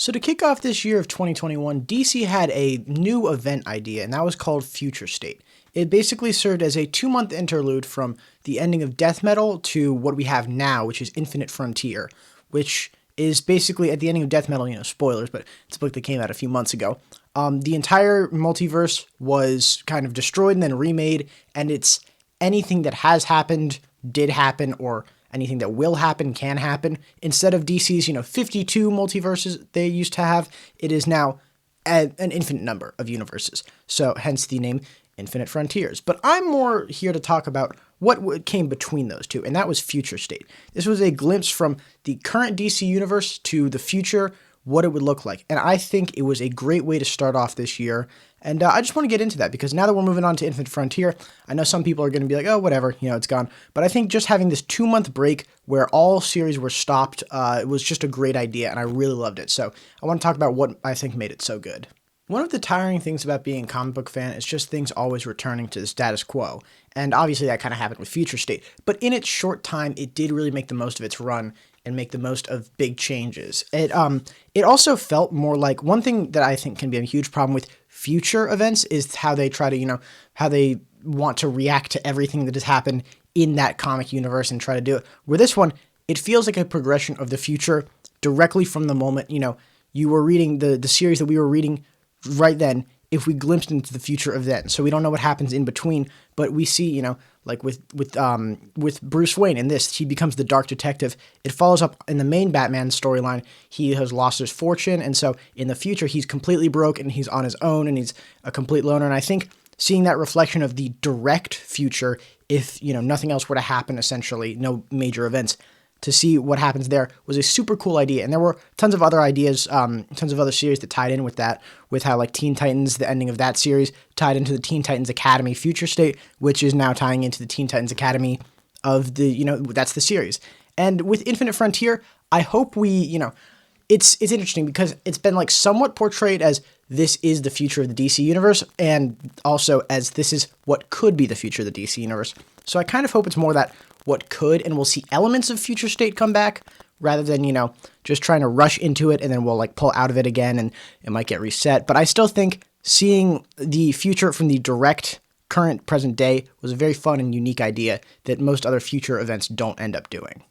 So to kick off this year of 2021, DC had a new event idea, and that was called Future State. It basically served as a 2-month interlude from the ending of Death Metal to what we have now, which is Infinite Frontier, which is basically at the ending of Death Metal, spoilers, but it's a book that came out a few months ago. The entire multiverse was kind of destroyed and then remade, and it's anything that has happened, did happen, or anything that will happen can happen. Instead of DC's, 52 multiverses they used to have, it is now an infinite number of universes. So hence the name Infinite Frontiers. But I'm more here to talk about what came between those two, and that was Future State. This was a glimpse from the current DC universe to the future, what it would look like. And I think it was a great way to start off this year. And I just want to get into that because now that we're moving on to Infinite Frontier, I know some people are going to be like, oh, whatever, it's gone. But I think just having this 2-month break where all series were stopped, it was just a great idea, and I really loved it. So I want to talk about what I think made it so good. One of the tiring things about being a comic book fan is just things always returning to the status quo. And obviously that kind of happened with Future State. But in its short time, it did really make the most of its run and make the most of big changes. It also felt more like one thing that I think can be a huge problem with future events is how they try to, how they want to react to everything that has happened in that comic universe and try to do it. Where this one, it feels like a progression of the future directly from the moment, you were reading the series that we were reading right then, if we glimpsed into the future of then. So we don't know what happens in between, but we see, like with Bruce Wayne in this, he becomes the Dark Detective. It follows up in the main Batman storyline. He has lost his fortune, and so in the future, he's completely broke, and he's on his own, and he's a complete loner. And I think seeing that reflection of the direct future, if, nothing else were to happen, essentially, no major events, to see what happens there was a super cool idea. And there were tons of other ideas, tons of other series that tied in with that, with how like Teen Titans, the ending of that series tied into the Teen Titans Academy Future State, which is now tying into the Teen Titans Academy of the, that's the series. And with Infinite Frontier, I hope we, it's interesting because it's been like somewhat portrayed as this is the future of the DC universe, and also as this is what could be the future of the DC universe. So I kind of hope it's more that what could, and we'll see elements of Future State come back rather than, just trying to rush into it and then we'll like pull out of it again and it might get reset. But I still think seeing the future from the direct current present day was a very fun and unique idea that most other future events don't end up doing.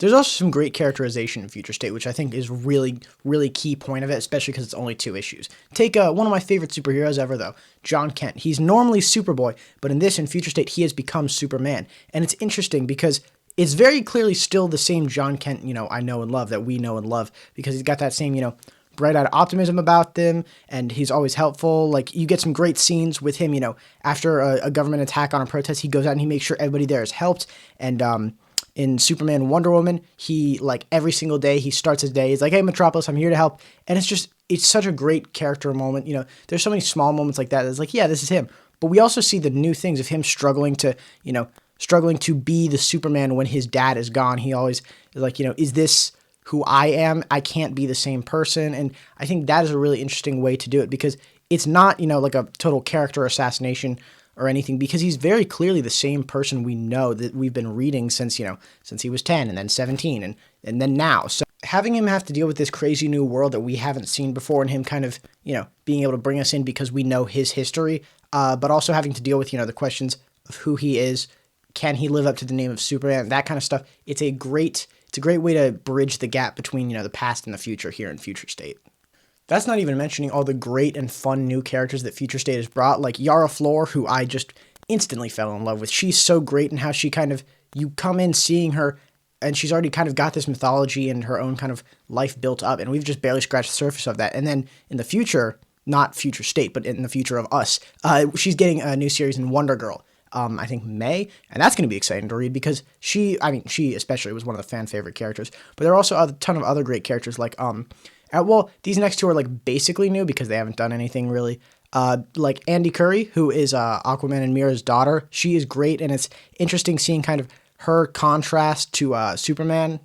There's also some great characterization in Future State, which I think is really, really key point of it, especially because it's only 2 issues. Take one of my favorite superheroes ever, though, John Kent. He's normally Superboy, but in Future State, he has become Superman. And it's interesting because it's very clearly still the same John Kent, I know and love, that we know and love, because he's got that same, bright-eyed optimism about them, and he's always helpful. Like, you get some great scenes with him, after a government attack on a protest, he goes out and he makes sure everybody there is helped, and, in Superman and Wonder Woman, he, like, every single day, he starts his day, he's like, hey, Metropolis, I'm here to help. And it's such a great character moment. There's so many small moments like that. It's like, yeah, this is him. But we also see the new things of him struggling to be the Superman when his dad is gone. He always is like, is this who I am? I can't be the same person. And I think that is a really interesting way to do it because it's not, like a total character assassination or anything, because he's very clearly the same person we know that we've been reading since he was 10 and then 17 and then now. So having him have to deal with this crazy new world that we haven't seen before and him kind of, being able to bring us in because we know his history, but also having to deal with, the questions of who he is, can he live up to the name of Superman, that kind of stuff. It's a great way to bridge the gap between, the past and the future here in Future State. That's not even mentioning all the great and fun new characters that Future State has brought, like Yara Flor, who I just instantly fell in love with. She's so great, and how she kind of, you come in seeing her, and she's already kind of got this mythology and her own kind of life built up, and we've just barely scratched the surface of that. And then in the future, not Future State, but in the future of us, she's getting a new series in Wonder Girl, I think May, and that's going to be exciting to read because she especially was one of the fan favorite characters, but there are also a ton of other great characters like, these next 2 are like basically new because they haven't done anything really. Like Andy Curry, who is Aquaman and Mira's daughter. She is great, and it's interesting seeing kind of her contrast to Superman,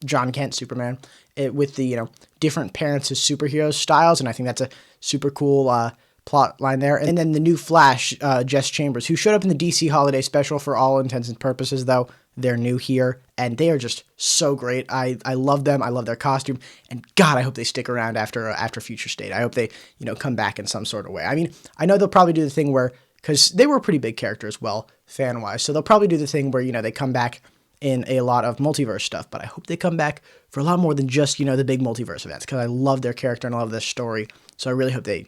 John Kent Superman, with the different parents as superheroes styles, and I think that's a super cool plot line there. And then the new Flash, Jess Chambers, who showed up in the DC Holiday Special for all intents and purposes, though. They're new here, and they are just so great. I love them. I love their costume, and God, I hope they stick around after Future State. I hope they, come back in some sort of way. I mean, I know they'll probably do the thing where, because they were a pretty big character as well, fan-wise, so they'll probably do the thing where, they come back in a lot of multiverse stuff, but I hope they come back for a lot more than just, the big multiverse events, because I love their character and I love their story, so I really hope they,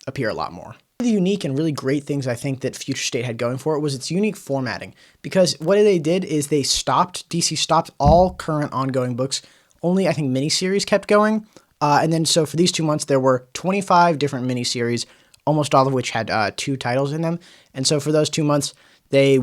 appear a lot more. The unique and really great things I think that Future State had going for it was its unique formatting, because what they did is DC stopped all current ongoing books. Only, I think, miniseries kept going. And then so for these 2 months, there were 25 different miniseries, almost all of which had 2 titles in them. And so for those 2 months, they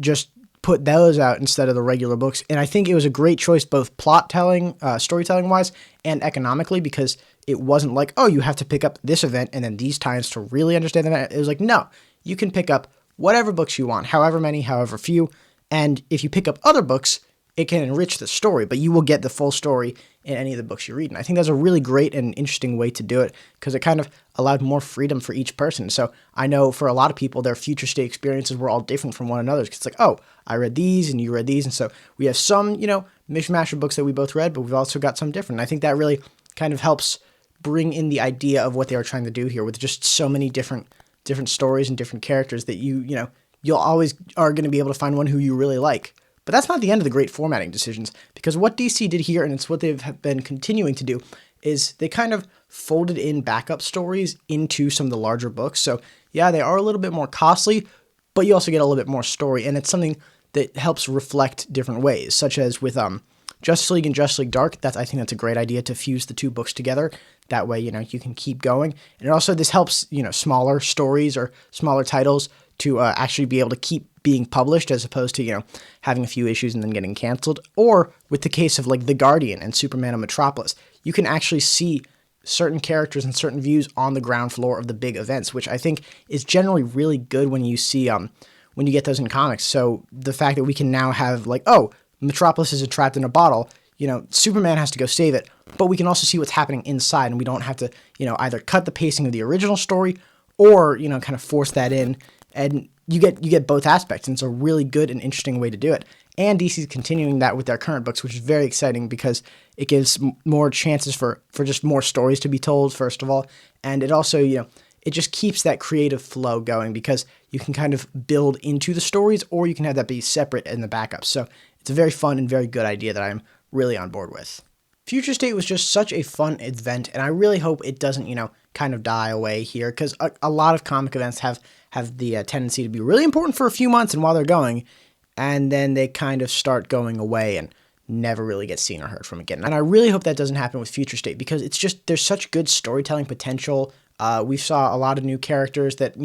just put those out instead of the regular books. And I think it was a great choice, both plot telling, storytelling wise, and economically, because it wasn't like, oh, you have to pick up this event and then these times to really understand the event. It was like, no, you can pick up whatever books you want, however many, however few. And if you pick up other books, it can enrich the story, but you will get the full story in any of the books you read. And I think that's a really great and interesting way to do it, because it kind of allowed more freedom for each person. So I know for a lot of people, their Future State experiences were all different from one another. It's like, oh, I read these and you read these. And so we have some, mishmash of books that we both read, but we've also got some different. And I think that really kind of helps bring in the idea of what they were trying to do here, with just so many different stories and different characters that you'll always are going to be able to find one who you really like. But that's not the end of the great formatting decisions, because what DC did here, and it's what they've been continuing to do, is they kind of folded in backup stories into some of the larger books. So yeah, they are a little bit more costly, but you also get a little bit more story, and it's something that helps reflect different ways, such as with Justice League and Justice League Dark. I think that's a great idea to fuse the 2 books together. That way, you can keep going. And also this helps, smaller stories or smaller titles to actually be able to keep being published, as opposed to, having a few issues and then getting canceled. Or with the case of like The Guardian and Superman and Metropolis, you can actually see certain characters and certain views on the ground floor of the big events, which I think is generally really good when you see, when you get those in comics. So the fact that we can now have like, oh, Metropolis is trapped in a bottle, Superman has to go save it, but we can also see what's happening inside, and we don't have to, either cut the pacing of the original story or, kind of force that in, and you get both aspects, and it's a really good and interesting way to do it. And DC's continuing that with their current books, which is very exciting, because it gives more chances for just more stories to be told, first of all, and it also, it just keeps that creative flow going, because you can kind of build into the stories, or you can have that be separate in the backups. So it's a very fun and very good idea that I'm really on board with. Future State was just such a fun event, and I really hope it doesn't, kind of die away here, because a lot of comic events have the tendency to be really important for a few months and while they're going, and then they kind of start going away and never really get seen or heard from again. And I really hope that doesn't happen with Future State, because it's just, there's such good storytelling potential. We saw a lot of new characters that,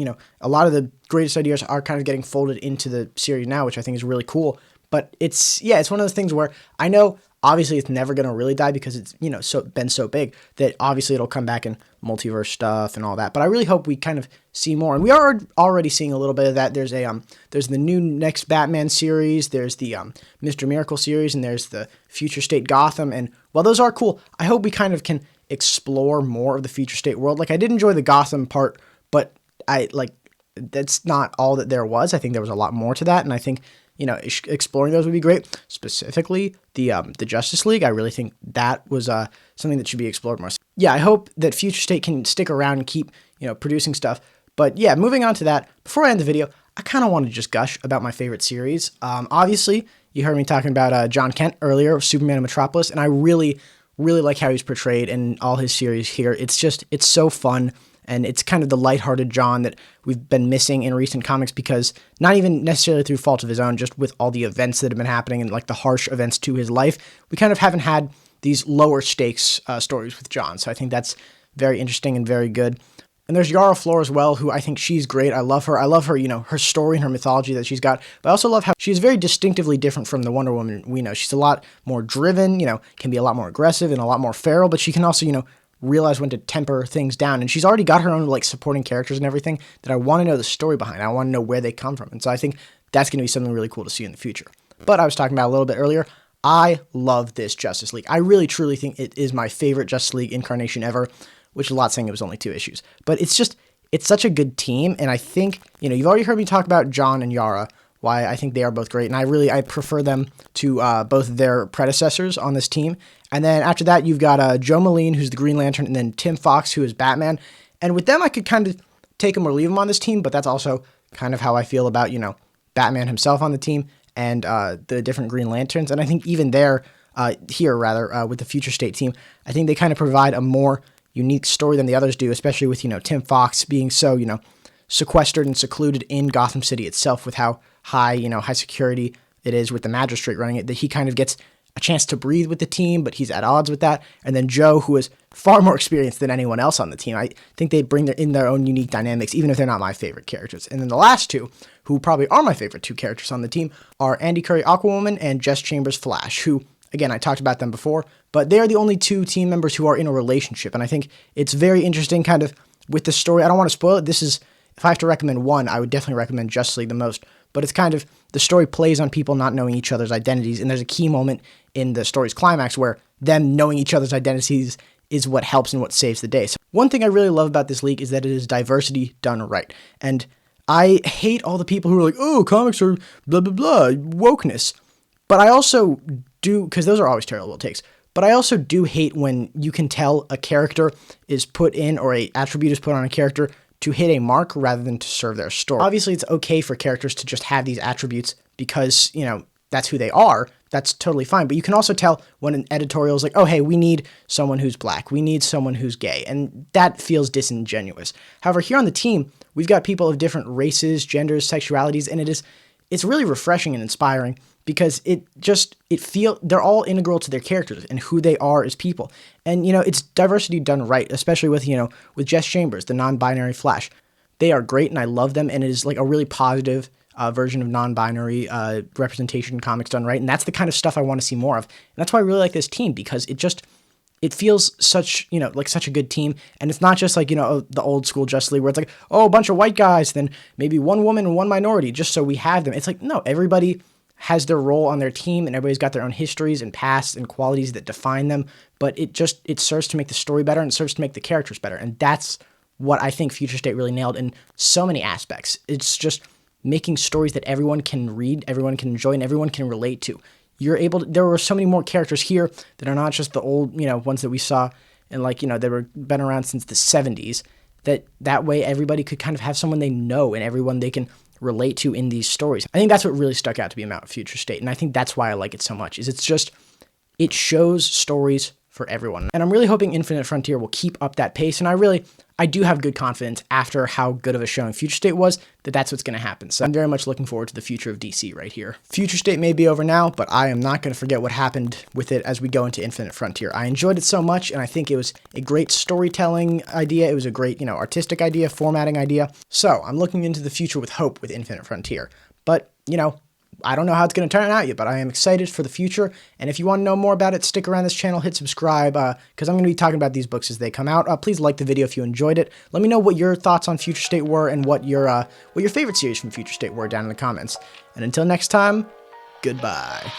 a lot of the greatest ideas are kind of getting folded into the series now, which I think is really cool. But it's one of those things where I know obviously it's never going to really die, because it's, been so big that obviously it'll come back in multiverse stuff and all that. But I really hope we kind of see more. And we are already seeing a little bit of that. There's there's the new next Batman series, there's the Mr. Miracle series, and there's the Future State Gotham. And while those are cool, I hope we kind of can explore more of the Future State world. Like, I did enjoy the Gotham part, but that's not all that there was. I think there was a lot more to that, and I think, exploring those would be great. Specifically, the Justice League, I really think that was something that should be explored more. Yeah, I hope that Future State can stick around and keep, producing stuff. But yeah, moving on to that, before I end the video, I kind of want to just gush about my favorite series. Obviously, you heard me talking about John Kent earlier, Superman and Metropolis, and I really, really like how he's portrayed in all his series here. It's so fun. And it's kind of the lighthearted John that we've been missing in recent comics, because not even necessarily through fault of his own, just with all the events that have been happening and like the harsh events to his life, we kind of haven't had these lower stakes stories with John. So I think that's very interesting and very good. And there's Yara Flor as well, who I think she's great. I love her. I love her, her story and her mythology that she's got. But I also love how she's very distinctively different from the Wonder Woman we know. She's a lot more driven, can be a lot more aggressive and a lot more feral, but she can also, realize when to temper things down. And she's already got her own like supporting characters and everything that I want to know the story behind. I want to know where they come from. And so I think that's going to be something really cool to see in the future. But I was talking about a little bit earlier, I love this Justice League. I really truly think it is my favorite Justice League incarnation ever. which is a lot saying it was only 2 issues. But it's such a good team, and I think, you've already heard me talk about John and Yara, why I think they are both great, and I prefer them to both their predecessors on this team. And then after that, you've got Joe Moline, who's the Green Lantern, and then Tim Fox, who is Batman. And with them, I could kind of take him or leave him on this team, but that's also kind of how I feel about, Batman himself on the team and the different Green Lanterns. And I think even there, with the Future State team, I think they kind of provide a more unique story than the others do, especially with, Tim Fox being so, sequestered and secluded in Gotham City itself with how high security it is with the magistrate running it, that he kind of gets a chance to breathe with the team, but he's at odds with that. And then Joe, who is far more experienced than anyone else on the team. I think they bring their own unique dynamics, even if they're not my favorite characters. And then the last two, who probably are my favorite 2 characters on the team, are Andy Curry Aquawoman and Jess Chambers Flash, who, again, I talked about them before, but they are the only 2 team members who are in a relationship. And I think it's very interesting kind of with the story. I don't want to spoil it. If I have to recommend one, I would definitely recommend Justice League the most. But it's kind of, the story plays on people not knowing each other's identities, and there's a key moment in the story's climax where them knowing each other's identities is what helps and what saves the day. So one thing I really love about this league is that it is diversity done right. And I hate all the people who are like, oh, comics are blah, blah, blah, wokeness. But I also do, because those are always terrible takes, but I also do hate when you can tell a character is put in, or a attribute is put on a character to hit a mark rather than to serve their story. Obviously, it's okay for characters to just have these attributes because, that's who they are. That's totally fine. But you can also tell when an editorial is like, oh, hey, we need someone who's black. We need someone who's gay. And that feels disingenuous. However, here on the team, we've got people of different races, genders, sexualities, and it's really refreshing and inspiring because they're all integral to their characters and who they are as people. And, it's diversity done right, especially with Jess Chambers, the non-binary Flash. They are great and I love them, and it is like a really positive version of non-binary representation in comics done right. And that's the kind of stuff I want to see more of. And that's why I really like this team, because it feels such, like such a good team. And it's not just like, the old school Justice League where it's like, oh, a bunch of white guys, then maybe one woman and one minority, just so we have them. It's like, no, everybody has their role on their team and everybody's got their own histories and pasts and qualities that define them. But it serves to make the story better, and it serves to make the characters better. And that's what I think Future State really nailed in so many aspects. It's just making stories that everyone can read, everyone can enjoy, and everyone can relate to. There were so many more characters here that are not just the old, ones that we saw and they were been around since the 70s, that way everybody could kind of have someone they know and everyone they can relate to in these stories. I think that's what really stuck out to me about Future State, and I think that's why I like it so much, is it shows stories for everyone. And I'm really hoping Infinite Frontier will keep up that pace, and I do have good confidence after how good of a showing Future State was that that's what's going to happen. So I'm very much looking forward to the future of DC right here. Future State may be over now, but I am not going to forget what happened with it as we go into Infinite Frontier. I enjoyed it so much, and I think it was a great storytelling idea. It was a great, artistic idea, formatting idea. So I'm looking into the future with hope with Infinite Frontier. But, I don't know how it's going to turn out yet, but I am excited for the future. And if you want to know more about it, stick around this channel, hit subscribe, because I'm going to be talking about these books as they come out. Please like the video if you enjoyed it. Let me know what your thoughts on Future State were and what your favorite series from Future State were down in the comments. And until next time, goodbye.